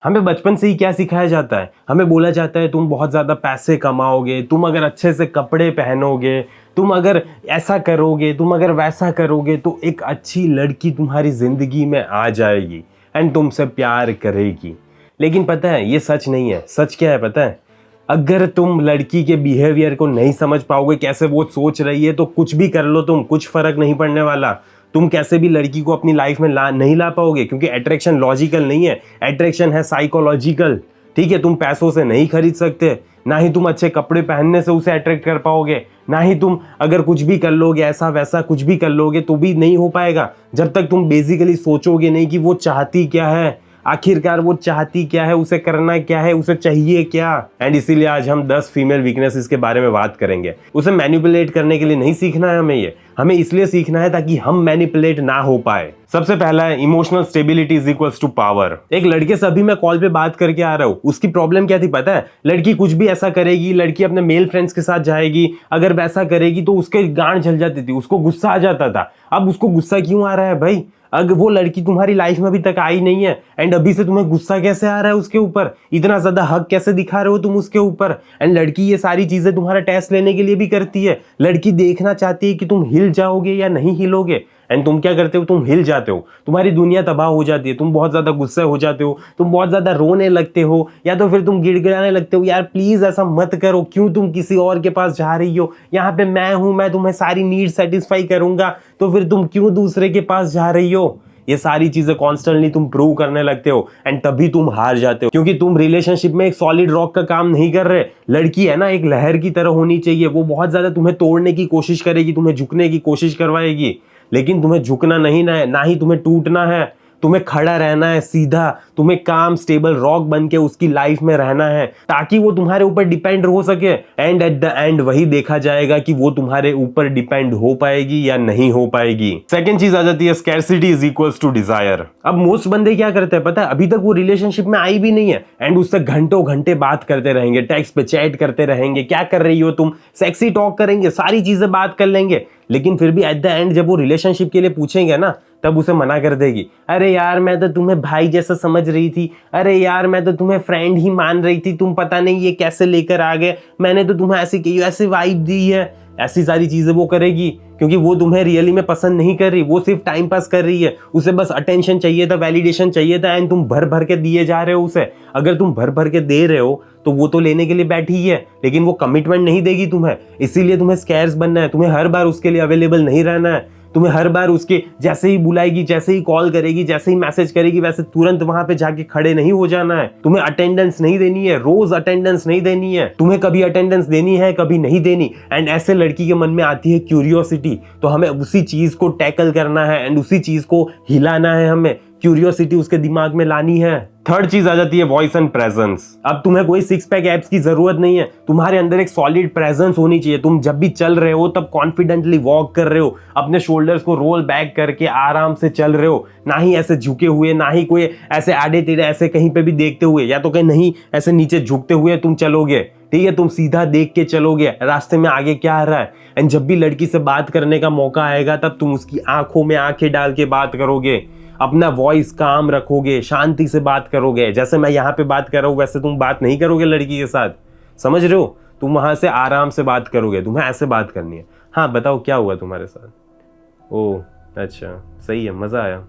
हमें बचपन से ही क्या सिखाया जाता है? हमें बोला जाता है तुम बहुत ज़्यादा पैसे कमाओगे, तुम अगर अच्छे से कपड़े पहनोगे, तुम अगर ऐसा करोगे, तुम अगर वैसा करोगे तो एक अच्छी लड़की तुम्हारी ज़िंदगी में आ जाएगी एंड तुमसे प्यार करेगी। लेकिन पता है ये सच नहीं है। सच क्या है पता है? अगर तुम लड़की के बिहेवियर को नहीं समझ पाओगे, कैसे वो सोच रही है, तो कुछ भी कर लो तुम, कुछ फर्क नहीं पड़ने वाला। तुम कैसे भी लड़की को अपनी लाइफ में नहीं ला पाओगे, क्योंकि अट्रैक्शन लॉजिकल नहीं है, अट्रैक्शन है साइकोलॉजिकल। ठीक है, तुम पैसों से नहीं खरीद सकते, ना ही तुम अच्छे कपड़े पहनने से उसे अट्रैक्ट कर पाओगे, ना ही तुम अगर कुछ भी कर लोगे, ऐसा वैसा कुछ भी कर लोगे तो भी नहीं हो पाएगा, जब तक तुम बेसिकली सोचोगे नहीं कि वो चाहती क्या है, आखिरकार वो चाहती क्या है, उसे करना क्या है, उसे चाहिए क्या। एंड इसीलिए आज हम 10 फीमेल वीकनेसेस के बारे में बात करेंगे। उसे मैनिपुलेट करने के लिए नहीं सीखना है हमें इसलिए सीखना है ताकि हम मैनिपुलेट ना हो पाए। सबसे पहला है emotional stability is equals to power. एक लड़के से अभी मैं कॉल पे बात करके आ रहा हूँ, उसकी प्रॉब्लम क्या थी पता है? लड़की कुछ भी ऐसा करेगी, लड़की अपने मेल फ्रेंड्स के साथ जाएगी, अगर वैसा करेगी तो उसके गांड जल जाती थी, उसको गुस्सा आ जाता था। अब उसको गुस्सा क्यों आ रहा है भाई? अगर वो लड़की तुम्हारी लाइफ में अभी तक आई नहीं है एंड अभी से तुम्हें गुस्सा कैसे आ रहा है उसके ऊपर? इतना ज्यादा हक कैसे दिखा रहे हो तुम उसके ऊपर? एंड लड़की ये सारी चीजें तुम्हारा टेस्ट लेने के लिए भी करती है। लड़की देखना चाहती है कि तुम हिल जाओगे या नहीं हिलोगे, एंड तुम क्या करते हो? तुम हिल जाते हो, तुम्हारी दुनिया तबाह हो जाती है, तुम बहुत ज्यादा गुस्से हो जाते हो, तुम बहुत ज्यादा रोने लगते हो, या तो फिर तुम गिड़गिड़ाने लगते हो, यार प्लीज ऐसा मत करो, क्यों तुम किसी और के पास जा रही हो, यहाँ पे मैं हूं, मैं तुम्हें सारी नीड सेटिस्फाई करूंगा, तो फिर तुम क्यों दूसरे के पास जा रही हो? ये सारी चीजें कॉन्स्टेंटली तुम प्रूव करने लगते हो एंड तभी तुम हार जाते हो, क्योंकि तुम रिलेशनशिप में एक सॉलिड रॉक का काम नहीं कर रहे। लड़की है ना, एक लहर की तरह होनी चाहिए, वो बहुत ज्यादा तुम्हें तोड़ने की कोशिश करेगी, तुम्हें झुकने की कोशिश करवाएगी, लेकिन तुम्हें झुकना नहीं ना है, ना ही तुम्हें टूटना है, तुम्हें खड़ा रहना है सीधा, तुम्हें काम स्टेबल रॉक बन के उसकी लाइफ में रहना है ताकि वो तुम्हारे ऊपर डिपेंड हो सके। एंड एट द एंड वही देखा जाएगा कि वो तुम्हारे ऊपर डिपेंड हो पाएगी या नहीं हो पाएगी। सेकंड चीज आ जाती है scarcity is equals to desire. अब मोस्ट बंदे क्या करते हैं पता है? अभी तक वो रिलेशनशिप में आई भी नहीं है एंड उससे घंटों घंटे बात करते रहेंगे, टेक्स्ट पे चैट करते रहेंगे, क्या कर रही हो तुम, सेक्सी टॉक करेंगे, सारी चीजें बात कर लेंगे, लेकिन फिर भी एट द एंड जब वो रिलेशनशिप के लिए पूछेंगे ना, तब उसे मना कर देगी। अरे यार मैं तो तुम्हें भाई जैसा समझ रही थी, अरे यार मैं तो तुम्हें फ्रेंड ही मान रही थी, तुम पता नहीं ये कैसे लेकर आ गए, मैंने तो तुम्हें ऐसी की ऐसी वाइब दी है। ऐसी सारी चीजें वो करेगी क्योंकि वो तुम्हें रियली में पसंद नहीं कर रही, वो सिर्फ टाइम पास कर रही है, उसे बस अटेंशन चाहिए था, वैलिडेशन चाहिए था, एंड तुम भर भर के दिए जा रहे हो उसे। अगर तुम भर भर के दे रहे हो तो वो तो लेने के लिए बैठी ही है, लेकिन वो कमिटमेंट नहीं देगी तुम्हें, इसीलिए तुम्हें स्कैर्स बनना है, तुम्हें हर बार उसके लिए अवेलेबल नहीं रहना है, तुम्हें हर बार उसके जैसे ही बुलाएगी, जैसे ही कॉल करेगी, जैसे ही मैसेज करेगी, वैसे तुरंत वहां पे जाके खड़े नहीं हो जाना है, तुम्हें अटेंडेंस नहीं देनी है, रोज अटेंडेंस नहीं देनी है, तुम्हें कभी अटेंडेंस देनी है कभी नहीं देनी। एंड ऐसे लड़की के मन में आती है क्यूरियोसिटी, तो हमें उसी चीज को टैकल करना है एंड उसी चीज को हिलाना है, हमें क्यूरियोसिटी उसके दिमाग में लानी है। थर्ड चीज आ जाती है वॉइस एंड प्रेजेंस। अब तुम्हें कोई सिक्स पैक एब्स की जरूरत नहीं है, तुम्हारे अंदर एक सॉलिड प्रेजेंस होनी चाहिए। तुम जब भी चल रहे हो तब कॉन्फिडेंटली वॉक कर रहे हो, अपने शोल्डर्स को रोल बैक करके आराम से चल रहे हो, ना ही ऐसे झुके हुए, ना ही कोई ऐसे आड़े टेढ़े ऐसे कहीं पे भी देखते हुए, या तो कहीं नहीं ऐसे नीचे झुकते हुए तुम चलोगे। ठीक है, तुम सीधा देख के चलोगे रास्ते में आगे क्या आ रहा है, एंड जब भी लड़की से बात करने का मौका आएगा तब तुम उसकी आंखों में आंखें डाल के बात करोगे, अपना वॉइस काम रखोगे, शांति से बात करोगे। जैसे मैं यहाँ पे बात कर रहा हूँ वैसे तुम बात नहीं करोगे लड़की के साथ, समझ रहे हो? तुम वहां से आराम से बात करोगे, तुम्हें ऐसे बात करनी है। हाँ बताओ क्या हुआ तुम्हारे साथ? ओह अच्छा, सही है, मजा आया,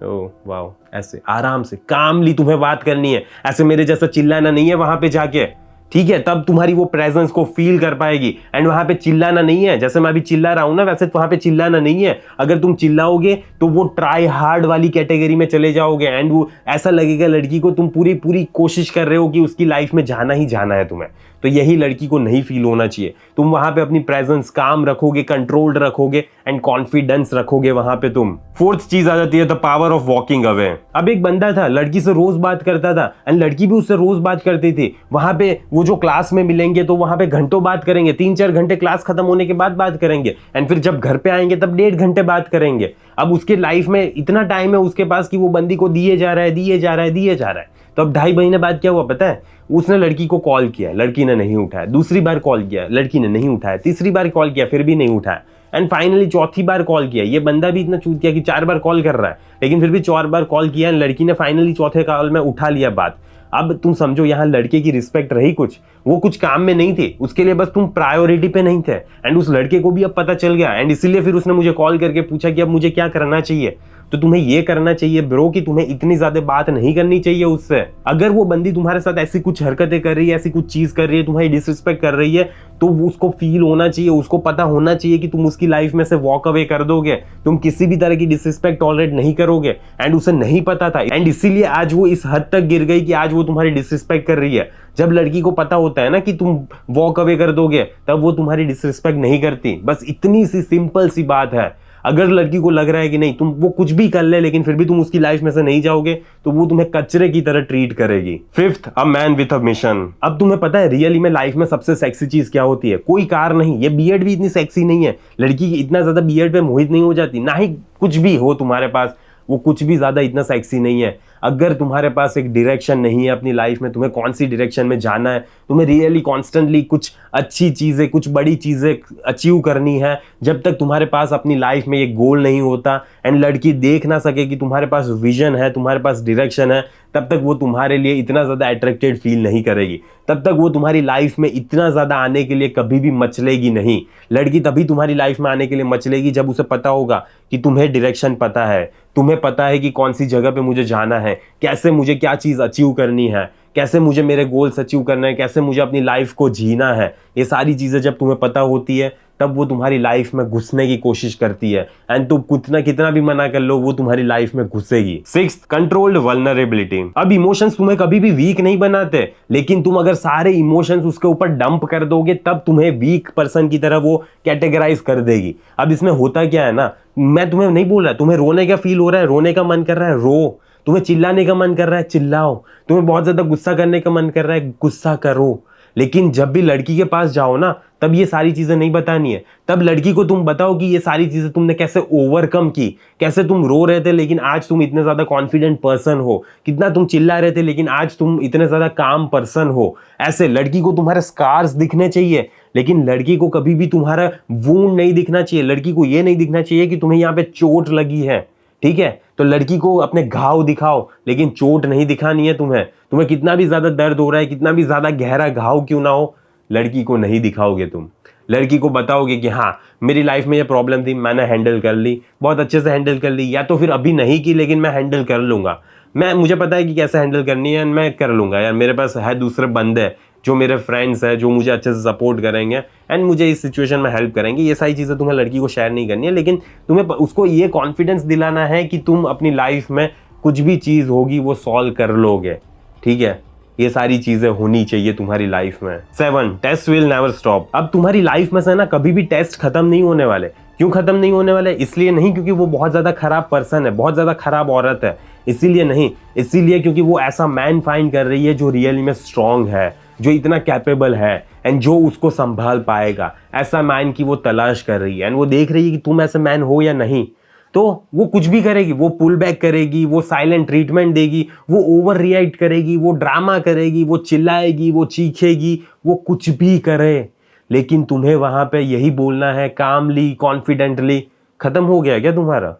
ओह वाओ, ऐसे आराम से कामली तुम्हें बात करनी है, ऐसे मेरे जैसा चिल्लाना नहीं है वहां पे जाके। ठीक है, तब तुम्हारी वो प्रेजेंस को फील कर पाएगी। एंड वहां पे चिल्लाना नहीं है, जैसे मैं अभी चिल्ला रहा हूं ना वैसे वहां पे चिल्लाना नहीं है। अगर तुम चिल्लाओगे तो वो ट्राई हार्ड वाली कैटेगरी में चले जाओगे एंड वो ऐसा लगेगा लड़की को तुम पूरी पूरी कोशिश कर रहे हो कि उसकी लाइफ में जाना ही जाना है तुम्हें, तो यही लड़की को नहीं फील होना चाहिए। तुम वहां पे अपनी प्रेजेंस काम रखोगे, कंट्रोल्ड रखोगे एंड कॉन्फिडेंस रखोगे वहां पे तुम। फोर्थ चीज आ जाती है the power of walking away. अब एक बंदा था, लड़की से रोज बात करता था एंड लड़की भी उससे रोज बात करती थी। वहां पे वो जो क्लास में मिलेंगे तो वहां पे घंटों बात करेंगे, 3-4 घंटे क्लास खत्म होने के बाद बात करेंगे, एंड फिर जब घर पे आएंगे तब 1.5 घंटे बात करेंगे। अब उसके लाइफ में इतना टाइम है उसके पास कि वो बंदी को दिए जा रहा है, दिए जा रहा है, दिए जा रहा है। तो अब 2.5 महीने बाद क्या हुआ पता है? उसने लड़की को कॉल किया, लड़की ने नहीं उठाया, दूसरी बार कॉल किया, लड़की ने नहीं उठाया, तीसरी बार कॉल किया, फिर भी नहीं उठाया, एंड फाइनली चौथी बार कॉल किया। ये बंदा भी इतना चूत किया कि 4 बार कॉल कर रहा है, लेकिन फिर भी 4 बार कॉल किया, लड़की ने फाइनली चौथे कॉल में उठा लिया बात। अब तुम समझो यहाँ लड़के की रिस्पेक्ट रही कुछ, वो कुछ काम में नहीं थी, उसके लिए बस तुम प्रायोरिटी पे नहीं थे। एंड उस लड़के को भी अब पता चल गया, एंड इसीलिए फिर उसने मुझे कॉल करके पूछा कि अब मुझे क्या करना चाहिए। तो तुम्हें ये करना चाहिए ब्रो कि तुम्हें इतनी ज्यादा बात नहीं करनी चाहिए उससे। अगर वो बंदी तुम्हारे साथ ऐसी कुछ हरकतें कर रही है, ऐसी कुछ चीज कर रही है, तुम्हारी डिसरिस्पेक्ट कर रही है, तो उसको फील होना चाहिए, उसको पता होना चाहिए कि तुम उसकी लाइफ में से वॉक अवे कर दोगे, तुम किसी भी तरह की डिसरिस्पेक्ट टॉलरेट नहीं करोगे। एंड उसे नहीं पता था, एंड इसीलिए आज वो इस हद तक गिर गई कि आज वो तुम्हारी डिसरिस्पेक्ट कर रही है। जब लड़की को पता होता है ना कि तुम वॉक अवे कर दोगे, तब वो तुम्हारी डिसरिस्पेक्ट नहीं करती। बस इतनी सी सिंपल सी बात है। अगर लड़की को लग रहा है कि नहीं तुम वो कुछ भी कर ले लेकिन फिर भी तुम उसकी लाइफ में से नहीं जाओगे, तो वो तुम्हें कचरे की तरह ट्रीट करेगी। Fifth, a man with a mission. अब तुम्हें पता है रियली में लाइफ में सबसे सेक्सी चीज क्या होती है? कोई कार नहीं, ये बियर्ड भी इतनी सेक्सी नहीं है। लड़की इतना ज्यादा बियर्ड पे मोहित नहीं हो जाती, ना ही कुछ भी हो तुम्हारे पास, वो कुछ भी ज्यादा इतना सेक्सी नहीं है। अगर तुम्हारे पास एक डायरेक्शन नहीं है अपनी लाइफ में, तुम्हें कौन सी डायरेक्शन में जाना है, तुम्हें रियली कॉन्स्टेंटली कुछ अच्छी चीजें, कुछ बड़ी चीजें अचीव करनी है, जब तक तुम्हारे पास अपनी लाइफ में ये गोल नहीं होता एंड लड़की देख ना सके कि तुम्हारे पास विजन है, तुम्हारे पास डायरेक्शन है, तब तक वो तुम्हारे लिए इतना ज्यादा अट्रैक्टेड फील नहीं करेगी। तब तक वो तुम्हारी लाइफ में इतना ज्यादा आने के लिए कभी भी मचलेगी नहीं। लड़की तभी तुम्हारी लाइफ में आने के लिए मचलेगी जब उसे पता होगा कि तुम्हें डायरेक्शन पता है, तुम्हें पता है कि कौन सी जगह पे मुझे जाना है, कैसे मुझे क्या चीज अचीव करनी है, कैसे मुझे मेरे गोल्स अचीव करना है, कैसे मुझे अपनी लाइफ को जीना है। ये सारी चीजें जब तुम्हें पता होती है, तब वो तुम्हारी लाइफ में घुसने की कोशिश करती है, एंड तुम कितना भी मना कर लो, वो तुम्हारी लाइफ में घुसेगी। Sixth, controlled vulnerability. अब इमोशंस तुम्हें कभी भी वीक नहीं बनाते, लेकिन तुम अगर सारे इमोशंस उसके ऊपर डंप कर दोगे, तब तुम्हें वीक पर्सन की तरह वो कैटेगराइज कर देगी। अब इसमें होता क्या है ना, मैं तुम्हें नहीं बोल रहा, तुम्हें रोने का फील हो रहा है, रोने का मन कर रहा है, रो। तुम्हें चिल्लाने का मन कर रहा है, चिल्लाओ। तुम्हें बहुत ज्यादा गुस्सा करने का मन कर रहा है, गुस्सा करो। लेकिन जब भी लड़की के पास जाओ ना, तब ये सारी चीजें नहीं बतानी है। तब लड़की को तुम बताओ कि ये सारी चीजें तुमने कैसे ओवरकम की, कैसे तुम रो रहे थे लेकिन आज तुम इतने ज्यादा कॉन्फिडेंट पर्सन हो, कितना तुम चिल्ला रहे थे लेकिन आज तुम इतने ज्यादा काम पर्सन हो। ऐसे लड़की को तुम्हारे स्कार्स दिखने चाहिए, लेकिन लड़की को कभी भी तुम्हारा वूंड नहीं दिखना चाहिए। लड़की को ये नहीं दिखना चाहिए कि तुम्हें यहाँ पे चोट लगी है, ठीक है? तो लड़की को अपने घाव दिखाओ, लेकिन चोट नहीं दिखानी है तुम्हें। तुम्हें कितना भी ज्यादा दर्द हो रहा है, कितना भी ज्यादा गहरा घाव क्यों ना हो, लड़की को नहीं दिखाओगे तुम। लड़की को बताओगे कि हाँ मेरी लाइफ में ये प्रॉब्लम थी, मैंने हैंडल कर ली, बहुत अच्छे से हैंडल कर ली, या तो फिर अभी नहीं की लेकिन मैं हैंडल कर लूंगा, मुझे पता है कि कैसे हैंडल करनी है, मैं कर लूंगा यार, मेरे पास है दूसरे बंदे जो मेरे फ्रेंड्स हैं जो मुझे अच्छे से सपोर्ट करेंगे एंड मुझे इस सिचुएशन में हेल्प करेंगे। ये सारी चीज़ें तुम्हें लड़की को शेयर नहीं करनी है, लेकिन तुम्हें उसको ये कॉन्फिडेंस दिलाना है कि तुम अपनी लाइफ में कुछ भी चीज़ होगी वो सॉल्व कर लोगे, ठीक है? ये सारी चीजें होनी चाहिए तुम्हारी लाइफ में। 7, टेस्ट विल नेवर स्टॉप। अब तुम्हारी लाइफ में से ना कभी भी टेस्ट खत्म नहीं होने वाले। क्यों खत्म नहीं होने वाले? इसलिए नहीं क्योंकि वो बहुत ज्यादा खराब पर्सन है, बहुत ज्यादा खराब औरत है, इसीलिए नहीं, इसीलिए क्योंकि वो ऐसा मैन फाइंड कर रही है जो रियली में स्ट्रांग है, जो इतना कैपेबल है एंड जो उसको संभाल पाएगा। ऐसा मैन की वो तलाश कर रही है एंड वो देख रही है कि तुम ऐसे मैन हो या नहीं। तो वो कुछ भी करेगी, वो पुल बैक करेगी, वो साइलेंट ट्रीटमेंट देगी, वो ओवर रिएक्ट करेगी, वो ड्रामा करेगी, वो चिल्लाएगी, वो चीखेगी, वो कुछ भी करे, लेकिन तुम्हें वहां पे यही बोलना है कामली कॉन्फिडेंटली। खत्म हो गया क्या तुम्हारा?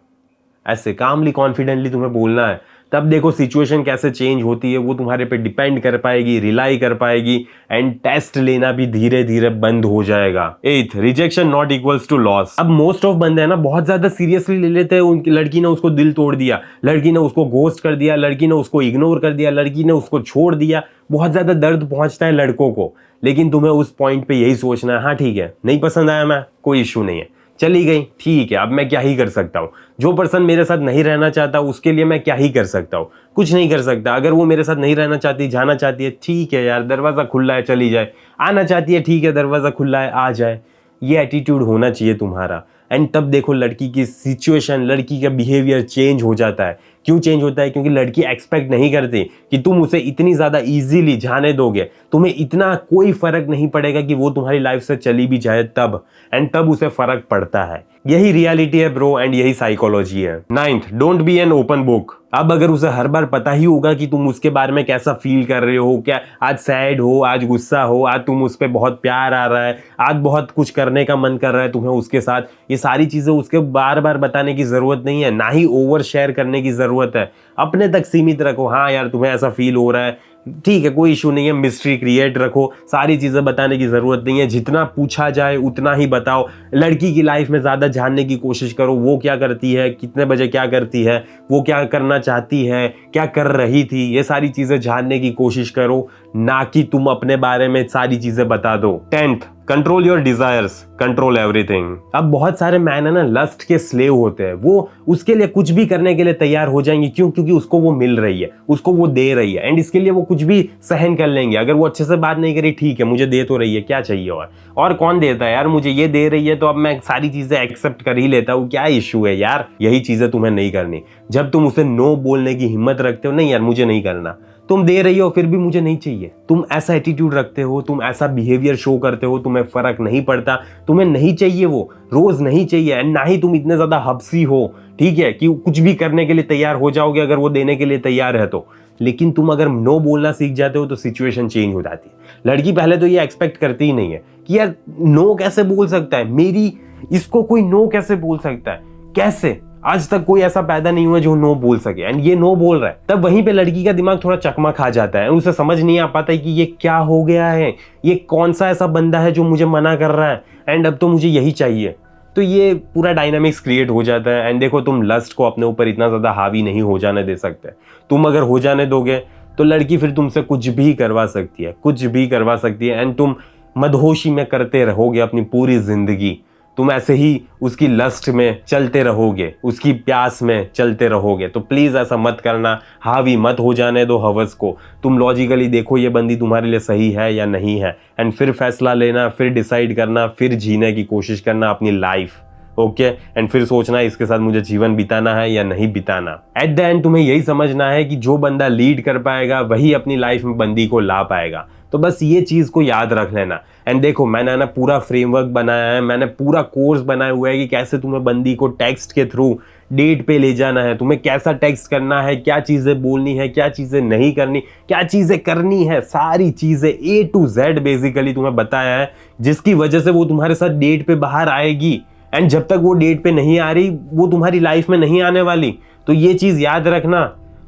ऐसे कामली कॉन्फिडेंटली तुम्हें बोलना है। तब देखो सिचुएशन कैसे चेंज होती है, वो तुम्हारे पे डिपेंड कर पाएगी, रिलाई कर पाएगी एंड टेस्ट लेना भी धीरे धीरे बंद हो जाएगा। 8, rejection not equals to loss. अब मोस्ट ऑफ बंदे है ना बहुत ज्यादा सीरियसली ले लेते हैं, उनकी लड़की ने उसको दिल तोड़ दिया, लड़की ने उसको घोस्ट कर दिया, लड़की ने उसको इग्नोर कर दिया, लड़की ने उसको छोड़ दिया। बहुत ज्यादा दर्द पहुंचता है लड़कों को, लेकिन तुम्हें उस पॉइंट पे यही सोचना है, हाँ ठीक है नहीं पसंद आया, मैं कोई इश्यू नहीं है, चली गई, ठीक है, अब मैं क्या ही कर सकता हूँ। जो पर्सन मेरे साथ नहीं रहना चाहता उसके लिए मैं क्या ही कर सकता हूँ, कुछ नहीं कर सकता। अगर वो मेरे साथ नहीं रहना चाहती, जाना चाहती है, ठीक है यार, दरवाज़ा खुला है, चली जाए। आना चाहती है, ठीक है, दरवाज़ा खुला है, आ जाए। ये एटीट्यूड होना चाहिए तुम्हारा। एंड तब देखो लड़की की सिचुएशन, लड़की का बिहेवियर चेंज हो जाता है। क्यों चेंज होता है? क्योंकि लड़की एक्सपेक्ट नहीं करती कि तुम उसे इतनी ज़्यादा इजीली जाने दोगे, तुम्हें इतना कोई फर्क नहीं पड़ेगा कि वो तुम्हारी लाइफ से चली भी जाए तब, एंड तब उसे फर्क पड़ता है। यही रियलिटी है ब्रो एंड यही साइकोलॉजी है। 9th, don't be an open book. अब अगर उसे हर बार पता ही होगा कि तुम उसके बारे में कैसा फील कर रहे हो, क्या आज सैड हो, आज गुस्सा हो, आज तुम उस पर बहुत प्यार आ रहा है, आज बहुत कुछ करने का मन कर रहा है तुम्हें उसके साथ, ये सारी चीज़ें उसके बार बार बताने की ज़रूरत नहीं है, ना ही ओवर शेयर करने की ज़रूरत है। अपने तक सीमित रखो। हाँ यार तुम्हें ऐसा फील हो रहा है, ठीक है, कोई इशू नहीं है, मिस्ट्री क्रिएट रखो, सारी चीज़ें बताने की ज़रूरत नहीं है, जितना पूछा जाए उतना ही बताओ। लड़की की लाइफ में ज़्यादा जानने की कोशिश करो, वो क्या करती है, कितने बजे क्या करती है, वो क्या करना चाहती है, क्या कर रही थी, ये सारी चीज़ें जानने की कोशिश करो, ना कि तुम अपने बारे में सारी चीज़ें बता दो। 10th, control your desires, control everything. अब बहुत सारे मैन है ना लस्ट के स्लेव होते हैं, वो उसके लिए कुछ भी करने के लिए तैयार हो जाएंगे। क्यों? क्योंकि उसको वो मिल रही है, उसको वो दे रही है, एंड इसके लिए वो कुछ भी सहन कर लेंगे। अगर वो अच्छे से बात नहीं करी, ठीक है मुझे दे तो रही है, क्या चाहिए और कौन देता है यार, मुझे ये दे रही है तो अब मैं सारी चीजें एक्सेप्ट कर ही लेता हूँ, क्या इशू है यार। यही चीजें तुम्हें नहीं करनी। जब तुम उसे नो बोलने की हिम्मत रखते हो, नहीं यार मुझे नहीं करना, तुम दे रही हो फिर भी मुझे नहीं चाहिए, तुम ऐसा एटीट्यूड रखते हो, तुम ऐसा बिहेवियर शो करते हो, तुम्हें फर्क नहीं पड़ता, तुम्हें नहीं चाहिए, वो रोज नहीं चाहिए, एंड ना ही तुम इतने ज्यादा हब्सी हो, ठीक है, कि कुछ भी करने के लिए तैयार हो जाओगे अगर वो देने के लिए तैयार है तो। लेकिन तुम अगर नो बोलना सीख जाते हो तो सिचुएशन चेंज हो जाती है। लड़की पहले तो ये एक्सपेक्ट करती ही नहीं है कि यार नो कैसे बोल सकता है, मेरी इसको कोई नो कैसे बोल सकता है, कैसे, आज तक कोई ऐसा पैदा नहीं हुआ जो नो बोल सके, एंड ये नो बोल रहा है। तब वहीं पे लड़की का दिमाग थोड़ा चकमा खा जाता है, उसे समझ नहीं आ पाता है कि ये क्या हो गया है, ये कौन सा ऐसा बंदा है जो मुझे मना कर रहा है, एंड अब तो मुझे यही चाहिए। तो ये पूरा डायनामिक्स क्रिएट हो जाता है। एंड देखो तुम लस्ट को अपने ऊपर इतना ज्यादा हावी नहीं हो जाने दे सकते। तुम अगर हो जाने दोगे तो लड़की फिर तुमसे कुछ भी करवा सकती है, कुछ भी करवा सकती है, एंड तुम मदहोशी में करते रहोगे अपनी पूरी जिंदगी। तुम ऐसे ही उसकी लस्ट में चलते रहोगे, उसकी प्यास में चलते रहोगे। तो प्लीज ऐसा मत करना, हावी मत हो जाने दो हवस को। तुम लॉजिकली देखो ये बंदी तुम्हारे लिए सही है या नहीं है, एंड फिर फैसला लेना, फिर डिसाइड करना, फिर जीने की कोशिश करना अपनी लाइफ, ओके, एंड फिर सोचना इसके साथ मुझे जीवन बिताना है या नहीं बिताना। एट द एंड तुम्हें यही समझना है कि जो बंदा लीड कर पाएगा वही अपनी लाइफ में बंदी को ला पाएगा। तो बस ये चीज को याद रख लेना। एंड देखो मैंने ना पूरा फ्रेमवर्क बनाया है, मैंने पूरा कोर्स बनाया हुआ है कि कैसे तुम्हें बंदी को टेक्स्ट के थ्रू डेट पे ले जाना है, तुम्हें कैसा टेक्स्ट करना है, क्या चीजें बोलनी है, क्या चीजें नहीं करनी, क्या चीजें करनी है, सारी चीजें A to Z बेसिकली तुम्हें बताया है, जिसकी वजह से वो तुम्हारे साथ डेट पे बाहर आएगी। एंड जब तक वो डेट पे नहीं आ रही, वो तुम्हारी लाइफ में नहीं आने वाली। तो ये चीज याद रखना।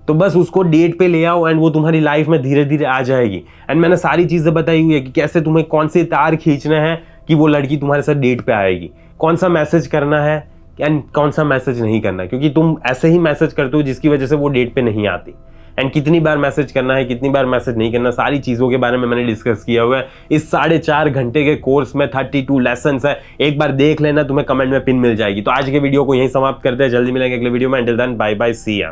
तो बस उसको डेट पे ले आओ एंड वो तुम्हारी लाइफ में धीरे धीरे आ जाएगी। एंड मैंने सारी चीजें बताई हुई है कि कैसे तुम्हें कौन से तार खींचने हैं कि वो लड़की तुम्हारे साथ डेट पे आएगी, कौन सा मैसेज करना है एंड कौन सा मैसेज नहीं करना, क्योंकि तुम ऐसे ही मैसेज करते हो जिसकी वजह से वो डेट पे नहीं आती। एंड कितनी बार मैसेज करना है, कितनी बार मैसेज नहीं करना, सारी चीज़ों के बारे में मैंने डिस्कस किया हुआ है। इस 4.5 घंटे के कोर्स में 32 लेसन्स है, एक बार देख लेना, तुम्हें कमेंट में पिन मिल जाएगी। तो आज के वीडियो को यहीं समाप्त करते हैं, जल्दी मिलेंगे अगले वीडियो में। अंटिल देन बाय बाय, सी या।